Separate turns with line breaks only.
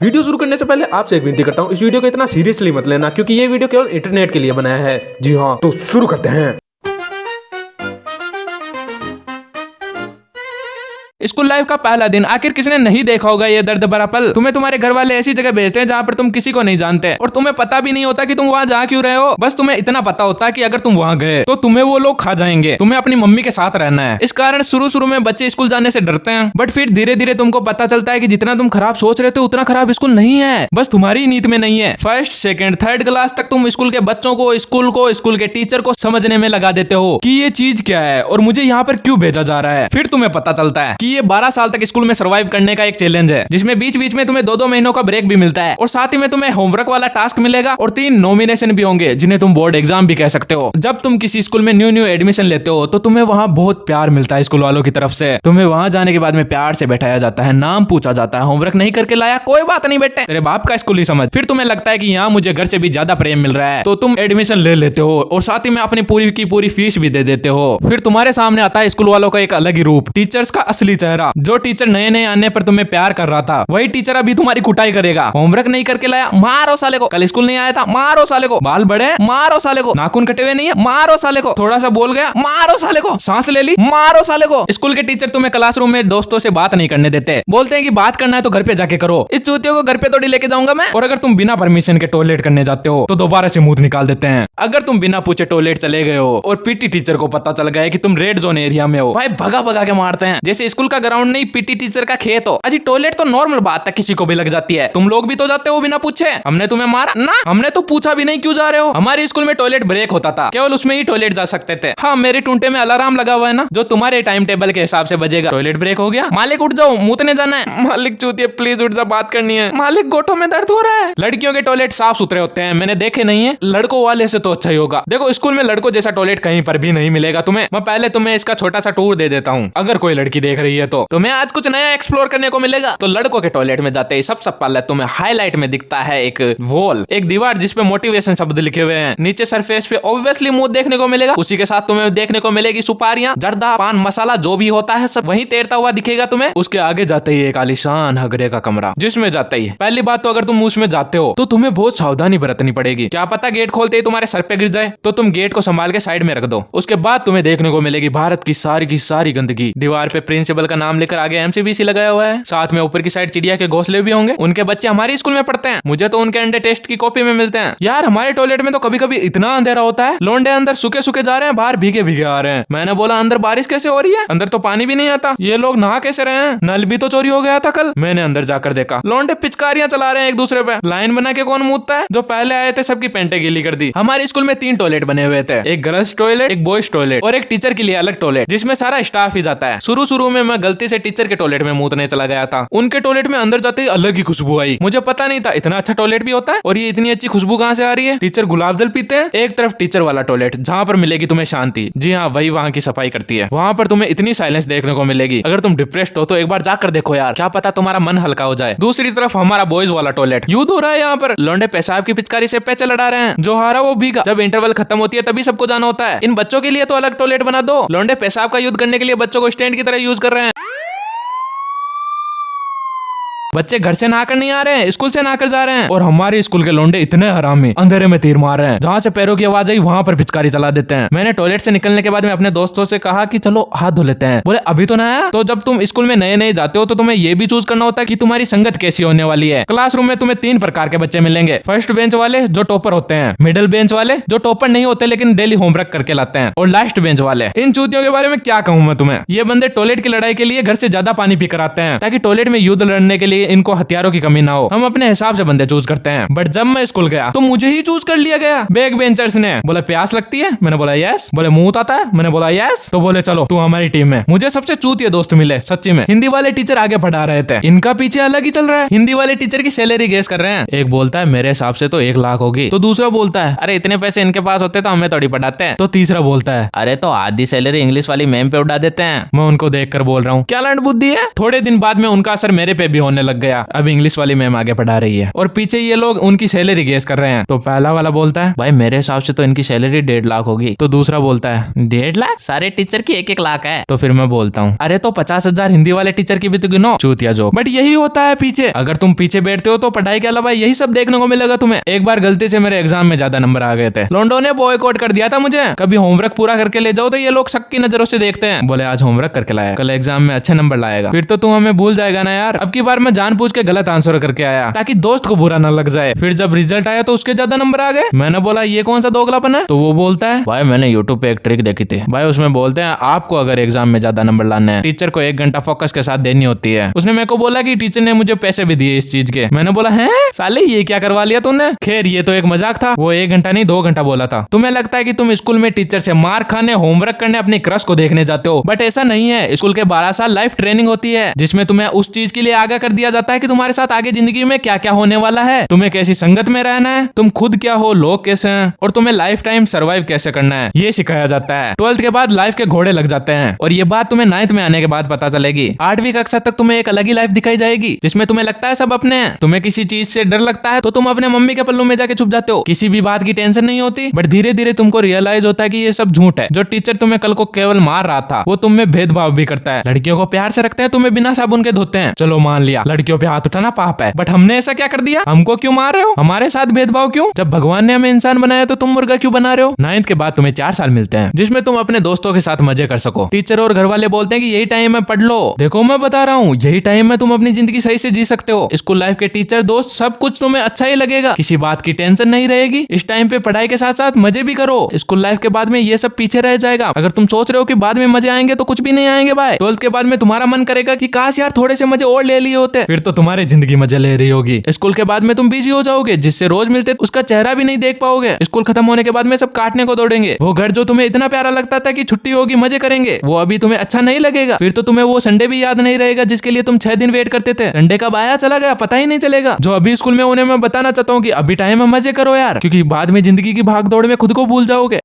Video शुरू करने से पहले आपसे एक विनती करता हूँ, इस वीडियो को इतना सीरियसली मत लेना क्योंकि ये वीडियो केवल इंटरनेट के लिए बनाया है। जी हाँ, तो शुरू करते हैं।
स्कूल लाइफ का पहला दिन आखिर किसने नहीं देखा होगा ये दर्द भरा पल। तुम्हें तुम्हारे घर वाले ऐसी जगह भेजते हैं जहाँ पर तुम किसी को नहीं जानते और तुम्हें पता भी नहीं होता कि तुम वहाँ जा क्यों रहे हो। बस तुम्हें इतना पता होता है कि अगर तुम वहाँ गए तो तुम्हें वो लोग खा जाएंगे, तुम्हें अपनी मम्मी के साथ रहना है। इस कारण शुरू में बच्चे स्कूल जाने से डरते हैं, बट फिर धीरे धीरे तुमको पता चलता है कि जितना तुम खराब सोच रहे थे उतना खराब स्कूल नहीं है, बस तुम्हारी नीत में नहीं है। फर्स्ट सेकंड थर्ड क्लास तक तुम स्कूल के बच्चों को, स्कूल के टीचर को समझने में लगा देते हो कि ये चीज क्या है और मुझे यहाँ पर क्यों भेजा जा रहा है। फिर तुम्हें पता चलता है कि ये 12 साल तक स्कूल में सर्वाइव करने का एक चैलेंज है, जिसमें बीच बीच में तुम्हें 2-2 महीनों का ब्रेक भी मिलता है और साथ ही में तुम्हें होमवर्क वाला टास्क मिलेगा और 3 नॉमिनेशन भी होंगे जिन्हें तुम बोर्ड एग्जाम भी कह सकते हो। जब तुम किसी स्कूल में न्यू एडमिशन लेते हो तो तुम्हें वहाँ बहुत प्यार मिलता है स्कूल वालों की तरफ से। तुम्हें वहाँ जाने के बाद में प्यार से बैठाया जाता है, नाम पूछा जाता है, होमवर्क नहीं करके लाया कोई बात नहीं बेटे, तेरे बाप का स्कूल ही समझ। फिर तुम्हें लगता है कि यहाँ मुझे घर से भी ज्यादा प्रेम मिल रहा है तो तुम एडमिशन ले लेते हो और साथ ही में अपनी पूरी की पूरी फीस भी दे देते हो। फिर तुम्हारे सामने आता है स्कूल वालों का एक अलग ही रूप, टीचर्स का असली चेहरा। जो टीचर नए आने पर तुम्हें प्यार कर रहा था वही टीचर अभी तुम्हारी कुटाई करेगा। होमवर्क नहीं करके लाया, मारो साले को। कल स्कूल नहीं आया था, मारो साले को। बाल बड़े, मारो साले को। नाखून कटे हुए नहीं है, मारो साले को। थोड़ा सा बोल गया, मारो साले को। सांस ले ली, मारो साले को। स्कूल के टीचर तुम्हें क्लासरूम में दोस्तों से बात नहीं करने देते, बोलते हैं कि बात करना है तो घर पे जाके करो। इस चूतियों को घर पे थोड़ी लेके जाऊंगा मैं। और अगर तुम बिना परमिशन के टॉयलेट करने जाते हो तो दोबारा से मुंह निकाल देते हैं। अगर तुम बिना पूछे टॉयलेट चले गए हो और पीटी टीचर को पता चल गया कि तुम रेड जोन एरिया में हो, भाई भगा भगा के मारते हैं जैसे स्कूल का ग्राउंड नहीं पीटी टीचर का खेत हो। अजी टॉयलेट तो नॉर्मल बात है, किसी को भी लग जाती है, तुम लोग भी तो जाते हो बिना पूछे। हमने तुम्हें मारा ना, हमने तो पूछा भी नहीं क्यों जा रहे हो। हमारे स्कूल में टॉयलेट ब्रेक होता था, केवल उसमें ही टॉयलेट जा सकते थे। हाँ, मेरे टूंटे में अलार्म लगा हुआ है ना, जो तुम्हारे टाइम टेबल के हिसाब से बजेगा। टॉयलेट ब्रेक हो गया, मालिक उठ जाओ, मूतने जाना है। मालिक चूतिए प्लीज उठ जा, बात करनी है। मालिक गोटों में दर्द हो रहा है। लड़कियों के टॉयलेट साफ सुथरे होते हैं, मैंने देखे नहीं है, लड़कों वाले से तो अच्छा ही होगा। देखो स्कूल में लड़कों जैसा टॉयलेट कहीं पर भी नहीं मिलेगा तुम्हें। मैं पहले तुम्हें इसका छोटा सा टूर दे देता हूँ, अगर कोई लड़की देख रही है तो तुम्हें आज कुछ नया एक्सप्लोर करने को मिलेगा। तो लड़कों के टॉयलेट में जाते ही सबसे पहले तुम्हें हाईलाइट में दिखता है एक वॉल, एक दीवार जिसपे मोटिवेशन शब्द लिखे हुए हैं। नीचे सरफेस पे ऑब्वियसली मुंह देखने को मिलेगा, उसी के साथ तुम्हें देखने को मिलेगी सुपारियां, जर्दा, पान मसाला जो भी होता है सब वहीं तैरता हुआ दिखेगा तुम्हें। उसके आगे जाते ही एक आलीशान हगरे का कमरा, जिसमें जाते ही पहली बात तो अगर तुम उसमें जाते हो तो तुम्हें बहुत सावधानी बरतनी पड़ेगी। क्या पता गेट खोलते ही तुम्हारे सर पे गिर जाए, तो तुम गेट को संभाल के साइड में रख दो। उसके बाद तुम्हें देखने को मिलेगी भारत की सारी गंदगी। दीवार पे प्रिंसिपल का नाम लेकर आगे MCBC लगाया हुआ है, साथ में ऊपर की साइड चिड़िया के घोंसले भी होंगे। उनके बच्चे हमारे स्कूल में पढ़ते हैं, मुझे तो उनके अंडे टेस्ट की कॉपी में मिलते हैं। यार हमारे टॉयलेट में तो कभी कभी इतना अंधेरा होता है, लोंडे अंदर सूखे सूखे जा रहे हैं, बाहर भीगे भीगे आ रहे हैं। मैंने बोला अंदर बारिश कैसे हो रही है, अंदर तो पानी भी नहीं आता, ये लोग नहा कैसे रहे हैं, नल भी तो चोरी हो गया था कल। मैंने अंदर जाकर देखा, लोंडे पिचकारियां चला रहे हैं एक दूसरे पे। लाइन बना के कौन मूतता है, जो पहले आए थे सबकी पेंटे गीली कर दी। हमारे स्कूल में 3 टॉयलेट बने हुए थे, एक गर्ल्स टॉयलेट, एक बॉयज टॉयलेट और एक टीचर के लिए अलग टॉयलेट, जिसमें सारा स्टाफ ही जाता है। शुरू में मैं गलती से टीचर के टॉयलेट में मूतने चला गया था। उनके टॉयलेट में अंदर जाते ही अलग ही खुशबू आई, मुझे पता नहीं था इतना अच्छा टॉयलेट भी होता है और ये इतनी अच्छी खुशबू कहाँ से आ रही है। टीचर गुलाब जल पीते हैं। एक तरफ टीचर वाला टॉयलेट जहाँ पर मिलेगी तुम्हें शांति, जी हाँ वही वहाँ की सफाई करती है। वहाँ पर तुम्हें इतनी साइलेंस देखने को मिलेगी, अगर तुम डिप्रेस्ड हो तो एक बार जाकर देखो यार, क्या पता तुम्हारा मन हल्का हो जाए। दूसरी तरफ हमारा बॉयज वाला टॉयलेट युद्ध हो रहा है, यहाँ पर लौंडे पेशाब की पिचकारी से पैचे लड़ा रहे हैं, जो हारा वो भीगा। जब इंटरवल खत्म होती है तभी सबको जाना होता है। इन बच्चों के लिए तो अलग टॉयलेट बना दो। लौंडे पेशाब का युद्ध करने के लिए बच्चों को स्टैंड की तरह यूज कर रहे हैं। बच्चे घर से नहाकर नहीं आ रहे हैं, स्कूल से नहाकर जा रहे हैं। और हमारे स्कूल के लोंडे इतने हरामी, अंधेरे में तीर मार रहे हैं, जहाँ से पैरों की आवाज आई वहाँ पर पिचकारी चला देते हैं। मैंने टॉयलेट से निकलने के बाद में अपने दोस्तों से कहा कि चलो हाथ धो लेते हैं, बोले अभी तो नहाया। तो जब तुम स्कूल में नए जाते हो तो तुम्हें ये भी चूज करना होता है कि तुम्हारी संगत कैसी होने वाली है। क्लासरूम में तुम्हें 3 प्रकार के बच्चे मिलेंगे, फर्स्ट बेंच वाले जो टॉपर होते हैं, मिडिल बेंच वाले जो टॉपर नहीं होते लेकिन डेली होमवर्क करके लाते हैं, और लास्ट बेंच वाले। इन चूतियों के बारे में क्या कहूँ मैं तुम्हें, ये बंदे टॉयलेट की लड़ाई के लिए घर से ज्यादा पानी पी कर आते हैं ताकि टॉयलेट में युद्ध लड़ने के लिए इनको हथियारों कमी ना हो। हम अपने हिसाब से बंदे चूज करते हैं, बट जब मैं स्कूल गया तो मुझे ही चूज कर लिया गया। बैक बेंचर्स ने बोला प्यास लगती है, मैंने बोला यस। बोले मुंह आता है, मैंने बोला यस। तो बोले चलो तू हमारी टीम में। मुझे सबसे चूतिए दोस्त मिले सच्ची में। हिंदी वाले टीचर आगे पढ़ा रहे थे, इनका पीछे अलग ही चल रहा है। हिंदी वाले टीचर की सैलरी गेस कर रहे हैं। एक बोलता है मेरे हिसाब से तो 1 लाख होगी, तो दूसरा बोलता है अरे इतने पैसे इनके पास होते तो हमें थोड़ी पढ़ाते हैं। तो तीसरा बोलता है अरे तो आधी सैलरी इंग्लिश वाली मैम पे उड़ा देते हैं। मैं उनको देख कर बोल रहा हूँ क्या लंड बुद्धि है। थोड़े दिन बाद में उनका असर मेरे पे भी होने लग गया। अब इंग्लिश वाली मैम आगे पढ़ा रही है और पीछे ये लोग उनकी सैलरी गेस कर रहे हैं। तो पहला वाला बोलता है भाई मेरे हिसाब से तो इनकी सैलरी 1.5 लाख होगी। तो दूसरा बोलता है 1.5 लाख? सारे टीचर की 1-1 लाख है। तो फिर मैं बोलता हूँ अरे तो 50,000 हिंदी वाले टीचर की भी तो गिनो, चूतिया जो। बट यही होता है पीछे, अगर तुम पीछे बैठते हो तो पढ़ाई के अलावा यही सब देखने को मिलेगा तुम्हें। एक बार गलती से मेरे एग्जाम में ज्यादा नंबर आ गए थे, लोंडो ने बॉयकॉट कर दिया था मुझे। कभी होमवर्क पूरा करके ले जाओ तो ये लोग शक की नजरों से देखते हैं, बोले आज होमवर्क करके लाया, कल एग्जाम में अच्छे नंबर लाएगा। फिर तो तू हमें भूल जाएगा ना यार। अब की बार मैं जानबूझ के गलत आंसर करके आया ताकि दोस्त को बुरा ना लग जाए। फिर जब रिजल्ट आया तो उसके ज्यादा नंबर आ गए। मैंने बोला ये कौन सा दोगलापन है? तो वो बोलता है भाई मैंने यूट्यूब पे एक ट्रिक देखी थी भाई, उसमें बोलते हैं आपको अगर एग्जाम में ज्यादा नंबर लाने हैं टीचर को 1 घंटा फोकस के साथ देनी होती है। उसने मेरे को बोला कि टीचर ने मुझे पैसे भी दिए इस चीज के। मैंने बोला है साले ये क्या करवा लिया तूने? खैर ये तो एक मजाक था। वो 1 घंटा नहीं 2 घंटा बोला था। तुम्हें लगता है कि तुम स्कूल में टीचर से मार खाने, होमवर्क करने, अपनी क्रश को देखने जाते हो, बट ऐसा नहीं है। स्कूल के 12 साल लाइफ ट्रेनिंग होती है जिसमें तुम्हें उस चीज के लिए आगाह कर दिया जाता है कि तुम्हारे साथ आगे जिंदगी में क्या क्या होने वाला है, तुम्हें कैसी संगत में रहना है, तुम खुद क्या हो, लोग कैसे हैं और तुम्हें लाइफ टाइम सर्वाइव कैसे करना है, ये सिखाया जाता है। 12th के बाद लाइफ के घोड़े लग जाते हैं और ये बात तुम्हें 9th में आने के बाद पता चलेगी। 8वीं कक्षा तक तुम्हें एक अलग ही लाइफ दिखाई जाएगी जिसमें तुम्हें लगता है सब अपने हैं। तुम्हें किसी चीज से डर लगता है तो तुम अपने मम्मी के पल्लू में जाके छुप जाते हो, किसी भी बात की टेंशन नहीं होती। बट धीरे धीरे तुमको रियलाइज होता है कि ये सब झूठ है। जो टीचर तुम्हें कल को केवल मार रहा था वो तुम में भेदभाव भी करता है। लड़कियों को प्यार से रखते हैं, तुम्हें बिना साबुन के धोते हैं। चलो मान लिया लड़कियों पे हाथ उठाना पाप है, बट हमने ऐसा क्या कर दिया? हमको क्यों मार रहे हो? हमारे साथ भेदभाव क्यों? जब भगवान ने हमें इंसान बनाया तो तुम मुर्गा क्यों बना रहे हो? 9th के बाद तुम्हें 4 साल मिलते हैं जिसमें तुम अपने दोस्तों के साथ मजे कर सको। टीचर और घर वाले बोलते हैं कि यही टाइम है पढ़ लो। देखो मैं बता रहा हूँ यही टाइम में तुम अपनी जिंदगी सही से जी सकते हो। स्कूल लाइफ के टीचर दोस्त सब कुछ तुम्हें अच्छा ही लगेगा, किसी बात की टेंशन नहीं रहेगी। इस टाइम पे पढ़ाई के साथ साथ मजे भी करो। स्कूल लाइफ के बाद में ये सब पीछे रह जाएगा। अगर तुम सोच रहे हो कि बाद में मजे आएंगे तो कुछ भी नहीं आएंगे भाई। 12th के बाद में तुम्हारा मन करेगा कि काश यार थोड़े से मजे और ले लिए होते, फिर तो तुम्हारी जिंदगी मजे ले रही होगी। स्कूल के बाद में तुम बिजी हो जाओगे, जिससे रोज मिलते उसका चेहरा भी नहीं देख पाओगे। स्कूल खत्म होने के बाद में सब काटने को दौड़ेंगे। वो घर जो तुम्हें इतना प्यारा लगता था कि छुट्टी होगी मजे करेंगे, वो अभी तुम्हें अच्छा नहीं लगेगा। फिर तो तुम्हें वो संडे भी याद नहीं रहेगा जिसके लिए तुम 6 दिन वेट करते थे। संडे कब आया चला गया पता ही नहीं चलेगा। जो अभी स्कूल में उन्हें मैं बताना चाहता हूँ कि अभी टाइम है मजे करो यार, क्योंकि बाद में जिंदगी की भाग दौड़ में खुद को भूल जाओगे।